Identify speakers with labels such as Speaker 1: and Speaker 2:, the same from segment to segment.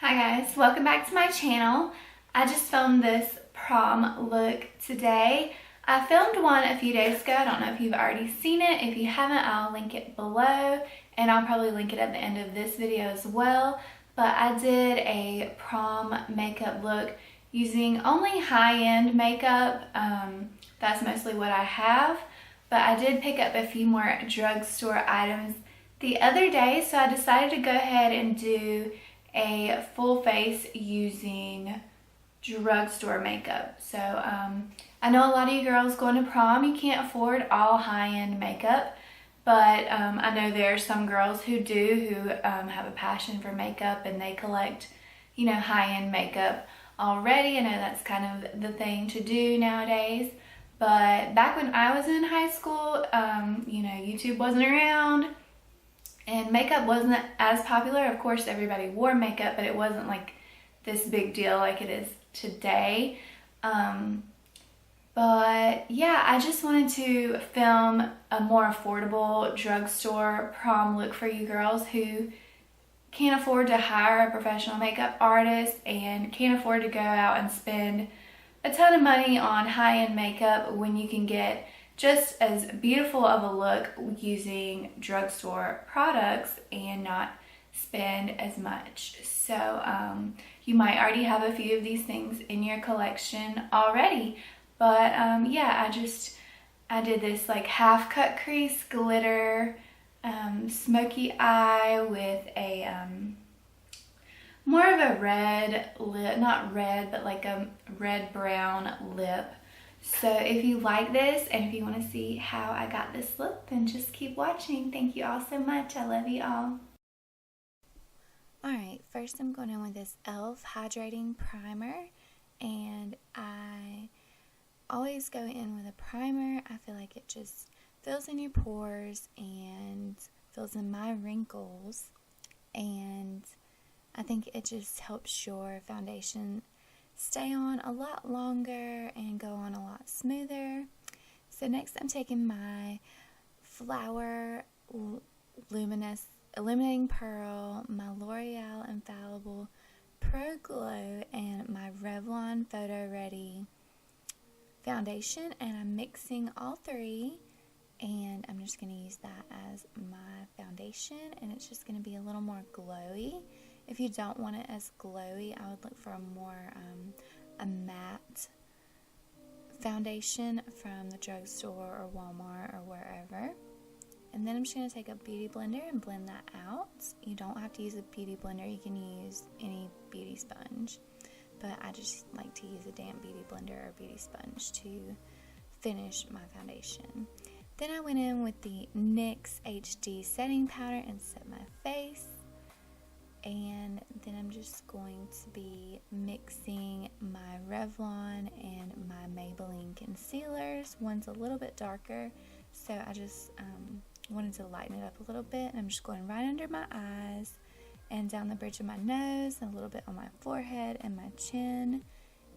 Speaker 1: Hi guys, welcome back to my channel. I just filmed this prom look today. I filmed one a few days ago. I don't know if you've already seen it. If you haven't, I'll link it below and I'll probably link it at the end of this video as well. But I did a prom makeup look using only high-end makeup. That's mostly what I have. But I did pick up a few more drugstore items the other day, so I decided to go ahead and do a full face using drugstore makeup. So I know a lot of you girls going to prom, you can't afford all high-end makeup, but I know there are some girls who do, who have a passion for makeup and they collect, you know, high-end makeup already. I know that's kind of the thing to do nowadays. But back when I was in high school, you know, YouTube wasn't around and makeup wasn't as popular. Of course, everybody wore makeup, but it wasn't like this big deal like it is today. But yeah, I just wanted to film a more affordable drugstore prom look for you girls who can't afford to hire a professional makeup artist and can't afford to go out and spend a ton of money on high-end makeup when you can get just as beautiful of a look using drugstore products and not spend as much. So you might already have a few of these things in your collection already, but yeah, I did this like half cut crease glitter smoky eye with a more of a red lip, not red, but like a red brown lip. So if you like this and if you want to see how I got this look, then just keep watching. Thank you all so much. I love you all. Alright, first I'm going in with this e.l.f. hydrating primer, and I always go in with a primer. I feel like it just fills in your pores and fills in my wrinkles, and I think it just helps your foundation stay on a lot longer and go on a lot smoother. So next I'm taking my Flower Illuminating Pearl, my L'Oreal Infallible Pro Glow, and my Revlon Photo Ready foundation, and I'm mixing all three, and I'm just going to use that as my foundation, and it's just going to be a little more glowy. If you don't want it as glowy, I would look for a more a matte foundation from the drugstore or Walmart or wherever. And then I'm just going to take a beauty blender and blend that out. You don't have to use a beauty blender, you can use any beauty sponge, but I just like to use a damp beauty blender or beauty sponge to finish my foundation. Then I went in with the NYX HD setting powder and set my face. And then I'm just going to be mixing my Revlon and my Maybelline concealers. One's a little bit darker, so I just wanted to lighten it up a little bit. And I'm just going right under my eyes and down the bridge of my nose and a little bit on my forehead and my chin.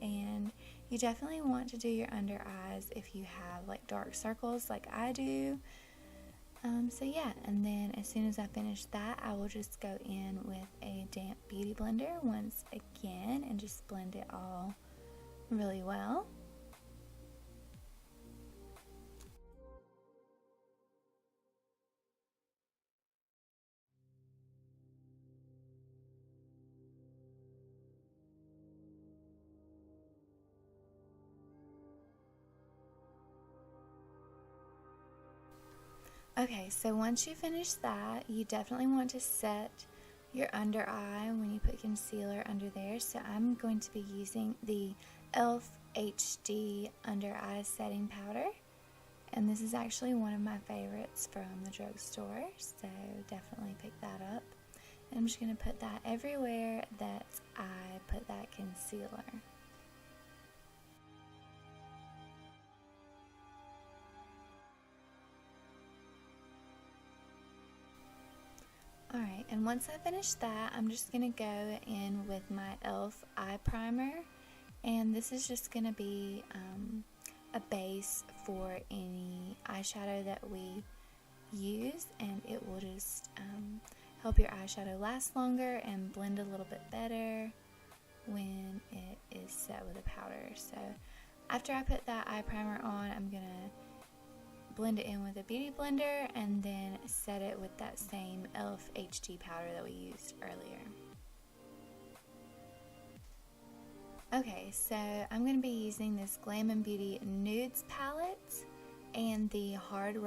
Speaker 1: And you definitely want to do your under eyes if you have like dark circles like I do. So yeah, and then as soon as I finish that, I will just go in with a damp beauty blender once again and just blend it all really well. Okay, so once you finish that, you definitely want to set your under eye when you put concealer under there. So I'm going to be using the e.l.f. HD under eye setting powder, and this is actually one of my favorites from the drugstore, so definitely pick that up. And I'm just going to put that everywhere that I put that concealer. Alright, and once I finish that, I'm just going to go in with my e.l.f. eye primer, and this is just going to be a base for any eyeshadow that we use, and it will just help your eyeshadow last longer and blend a little bit better when it is set with a powder. So after I put that eye primer on, I'm going to blend it in with a beauty blender and then set it with that same e.l.f. HD powder that we used earlier. Okay, so I'm going to be using this Glam & Beauty Nudes palette and the Hard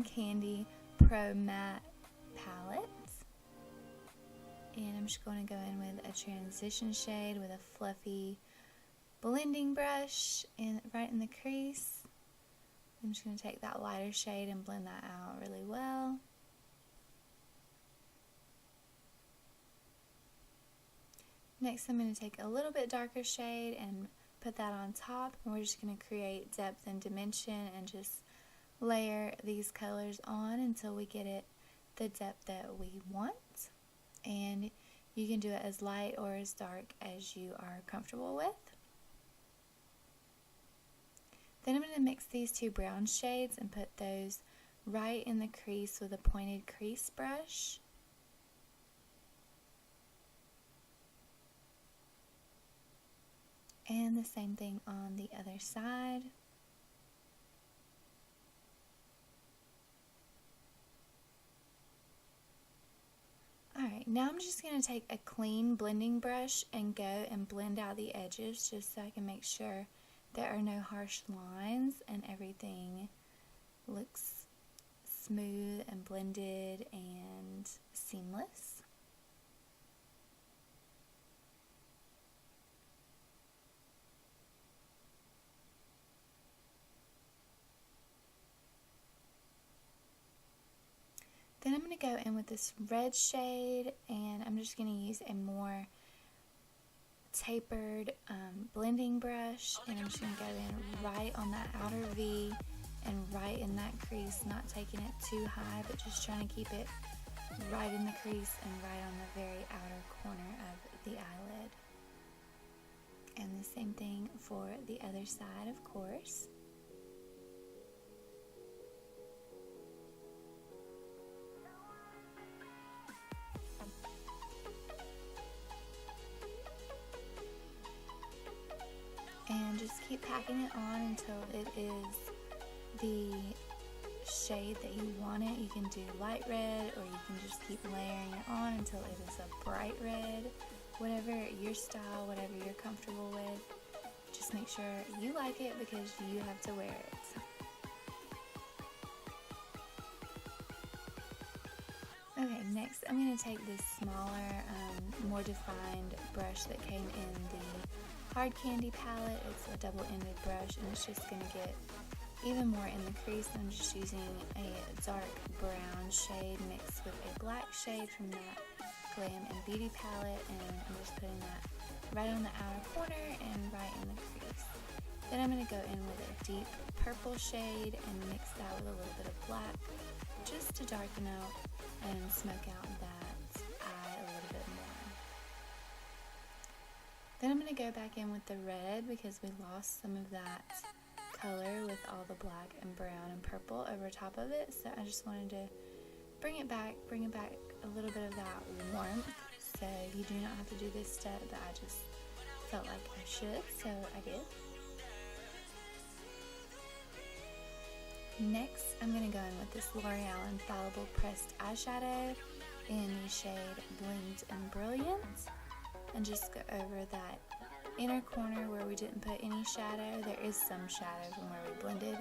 Speaker 1: Candy Pro Matte palette. And I'm just going to go in with a transition shade with a fluffy blending brush right in the crease. I'm just going to take that lighter shade and blend that out really well. Next, I'm going to take a little bit darker shade and put that on top, and we're just going to create depth and dimension and just layer these colors on until we get it the depth that we want. And you can do it as light or as dark as you are comfortable with. Then I'm going to mix these two brown shades and put those right in the crease with a pointed crease brush. And the same thing on the other side. Alright, now I'm just going to take a clean blending brush and go and blend out the edges just so I can make sure there are no harsh lines and everything looks smooth and blended and seamless. Then I'm going to go in with this red shade, and I'm just going to use a more tapered blending brush, and I'm just going to go in right on that outer V and right in that crease, not taking it too high, but just trying to keep it right in the crease and right on the very outer corner of the eyelid. And the same thing for the other side, of course. And just keep packing it on until it is the shade that you want it. You can do light red, or you can just keep layering it on until it is a bright red. Whatever your style, whatever you're comfortable with, just make sure you like it because you have to wear it. Okay, next I'm going to take this smaller, more defined brush that came in the Hard Candy palette. It's a double-ended brush, and it's just going to get even more in the crease. I'm just using a dark brown shade mixed with a black shade from that Glam & Beauty palette, and I'm just putting that right on the outer corner and right in the crease. Then I'm going to go in with a deep purple shade and mix that with a little bit of black just to darken out and smoke out that eye a little bit more. Then I'm going to go back in with the red because we lost some of that color with all the black and brown and purple over top of it. So I just wanted to bring it back a little bit of that warmth. So you do not have to do this step, but I just felt like I should, so I did. Next, I'm going to go in with this L'Oreal Infallible Pressed Eyeshadow in the shade Blinged and Brilliant, and just go over that inner corner where we didn't put any shadow. There is some shadow from where we blended,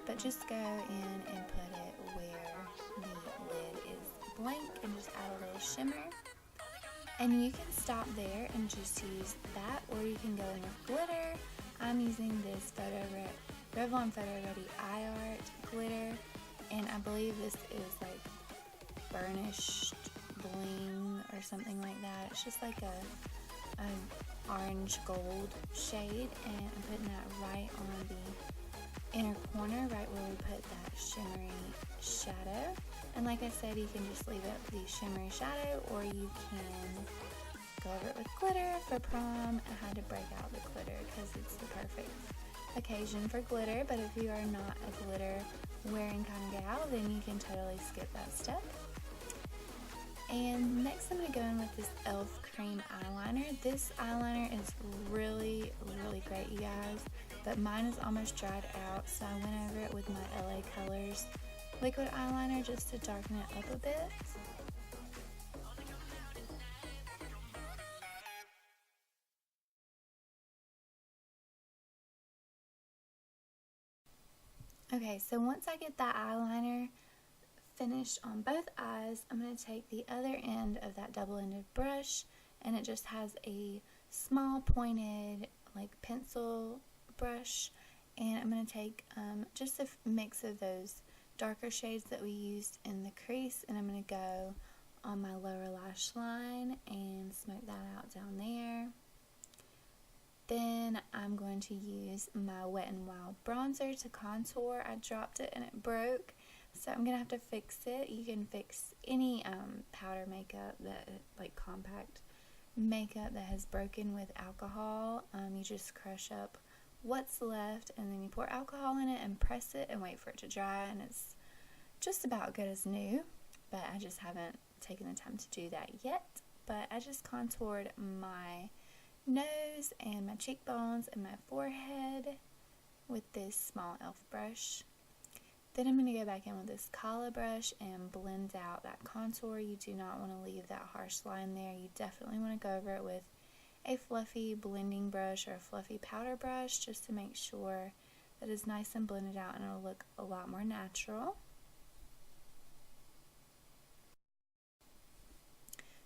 Speaker 1: but just go in and put it where the lid is blank and just add a little shimmer. And you can stop there and just use that, or you can go in with glitter. I'm using this Revlon Photo Ready Eye Art glitter, and I believe this is like burnished bling or something like that. It's just like an orange gold shade, and I'm putting that right on the inner corner, right where we put that shimmery shadow. And like I said, you can just leave it the shimmery shadow, or you can go over it with glitter. For prom, I had to break out the glitter because it's the perfect occasion for glitter. But if you are not a glitter wearing kind of gal, then you can totally skip that step. And next I'm going to go in with this e.l.f. cream eyeliner. This eyeliner is really great, you guys, but mine is almost dried out, so I went over it with my LA Colors liquid eyeliner just to darken it up a bit. Okay, so once I get that eyeliner finished on both eyes, I'm going to take the other end of that double-ended brush, and it just has a small pointed like pencil brush, and I'm going to take just a mix of those darker shades that we used in the crease, and I'm going to go on my lower lash line and smoke that out down there. Then I'm going to use my Wet n Wild bronzer to contour. I dropped it and it broke, so I'm going to have to fix it. You can fix any powder makeup, that like compact makeup that has broken with alcohol. You just crush up what's left and then you pour alcohol in it and press it and wait for it to dry, and it's just about good as new, but I just haven't taken the time to do that yet. But I just contoured my nose and my cheekbones and my forehead with this small e.l.f. brush. Then I'm going to go back in with this Kala brush and blend out that contour. You do not want to leave that harsh line there. You definitely want to go over it with a fluffy blending brush or a fluffy powder brush just to make sure that it's nice and blended out and it'll look a lot more natural.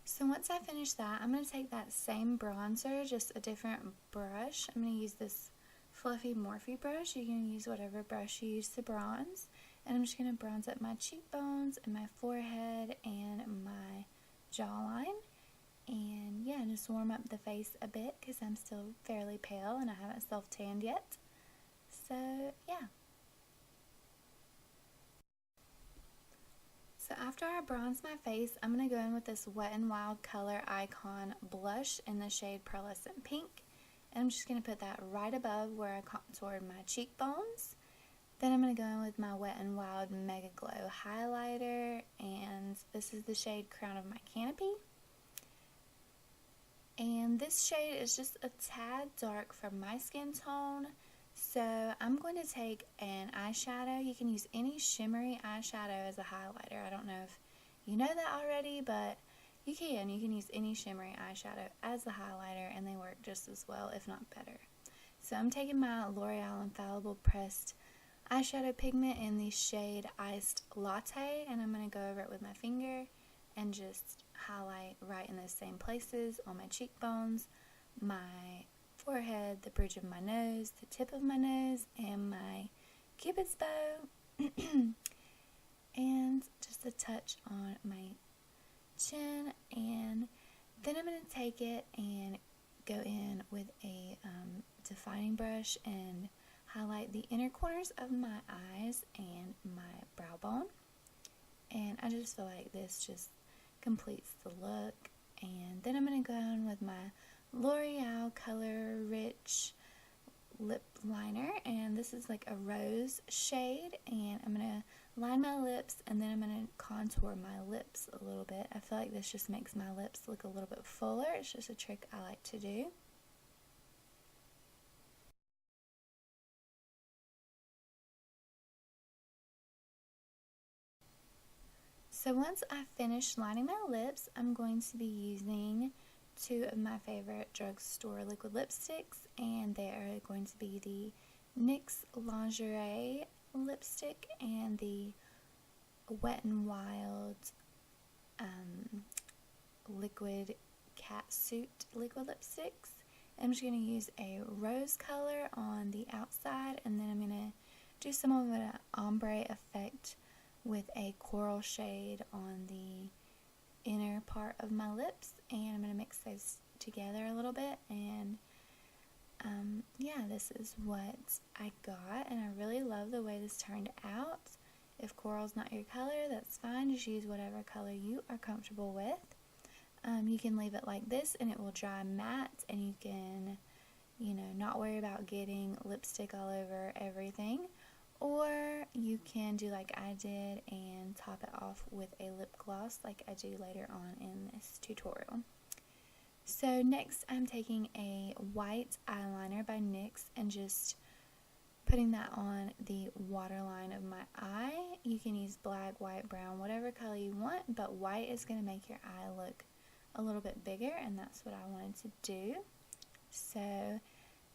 Speaker 1: So once I finish that, I'm going to take that same bronzer, just a different brush. I'm going to use this fluffy Morphe brush. You can use whatever brush you use to bronze. And I'm just going to bronze up my cheekbones and my forehead and my jawline. And yeah, just warm up the face a bit because I'm still fairly pale and I haven't self-tanned yet. So yeah. So after I bronze my face, I'm going to go in with this Wet n Wild Color Icon blush in the shade Pearlescent Pink. And I'm just going to put that right above where I contoured my cheekbones. Then I'm going to go in with my Wet n Wild Mega Glow highlighter, and this is the shade Crown of My Canopy. And this shade is just a tad dark for my skin tone, so I'm going to take an eyeshadow. You can use any shimmery eyeshadow as a highlighter. I don't know if you know that already, but you can use any shimmery eyeshadow as a highlighter and they work just as well, if not better. So I'm taking my L'Oreal Infallible Pressed eyeshadow pigment in the shade Iced Latte, and I'm going to go over it with my finger and just highlight right in those same places on my cheekbones, my forehead, the bridge of my nose, the tip of my nose, and my cupid's bow, and just a touch on my chin. And then I'm going to take it and go in with a defining brush and highlight the inner corners of my eyes and my brow bone. And I just feel like this just completes the look. And then I'm going to go in with my L'Oreal Color Rich lip liner, and this is like a rose shade, and I'm going to line my lips and then I'm going to contour my lips a little bit. I feel like this just makes my lips look a little bit fuller. It's just a trick I like to do. So once I finish lining my lips, I'm going to be using two of my favorite drugstore liquid lipsticks, and they are going to be the NYX Lingerie lipstick and the Wet n Wild liquid catsuit liquid lipsticks. I'm just going to use a rose color on the outside, and then I'm going to do some of an ombre effect with a coral shade on the inner part of my lips, and I'm going to mix those together a little bit. And yeah, this is what I got, and I really love the way this turned out. If coral's not your color, that's fine. Just use whatever color you are comfortable with. You can leave it like this and it will dry matte, and you can, not worry about getting lipstick all over everything. Or you can do like I did and top it off with a lip gloss like I do later on in this tutorial. So next I'm taking a white eyeliner by NYX and just putting that on the waterline of my eye. You can use black, white, brown, whatever color you want, but white is going to make your eye look a little bit bigger, and that's what I wanted to do. So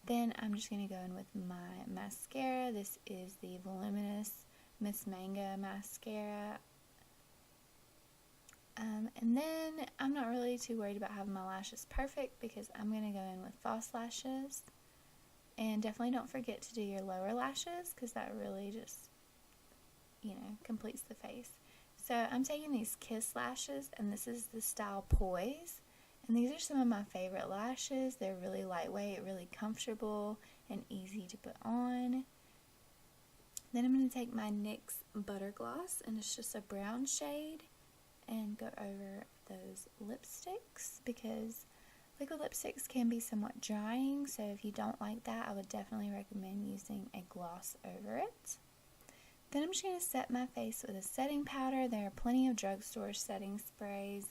Speaker 1: then I'm just going to go in with my mascara. This is the Voluminous Miss Mango mascara. And then I'm not really too worried about having my lashes perfect because I'm going to go in with false lashes. And definitely don't forget to do your lower lashes because that really just, completes the face. So I'm taking these Kiss lashes, and this is the style Poise. And these are some of my favorite lashes. They're really lightweight, really comfortable, and easy to put on. Then I'm going to take my NYX Butter Gloss, and it's just a brown shade, and go over those lipsticks because liquid lipsticks can be somewhat drying. So if you don't like that, I would definitely recommend using a gloss over it. Then I'm just going to set my face with a setting powder. There are plenty of drugstore setting sprays.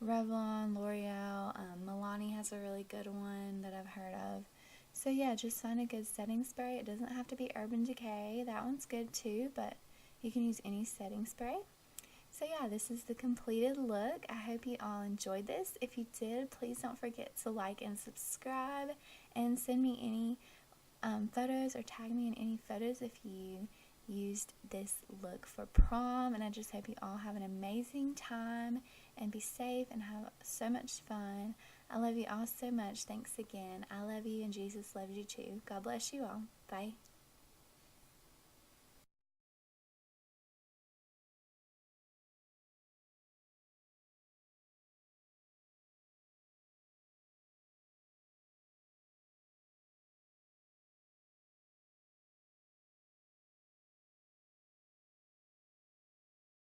Speaker 1: Revlon, L'Oreal, Milani has a really good one that I've heard of. So yeah, just find a good setting spray. It doesn't have to be Urban Decay. That one's good too, but you can use any setting spray. So yeah, this is the completed look. I hope you all enjoyed this. If you did, please don't forget to like and subscribe, and send me any photos, or tag me in any photos if you used this look for prom. And I just hope you all have an amazing time and be safe and have so much fun. I love you all so much. Thanks again. I love you and Jesus loves you too. God bless you all. Bye.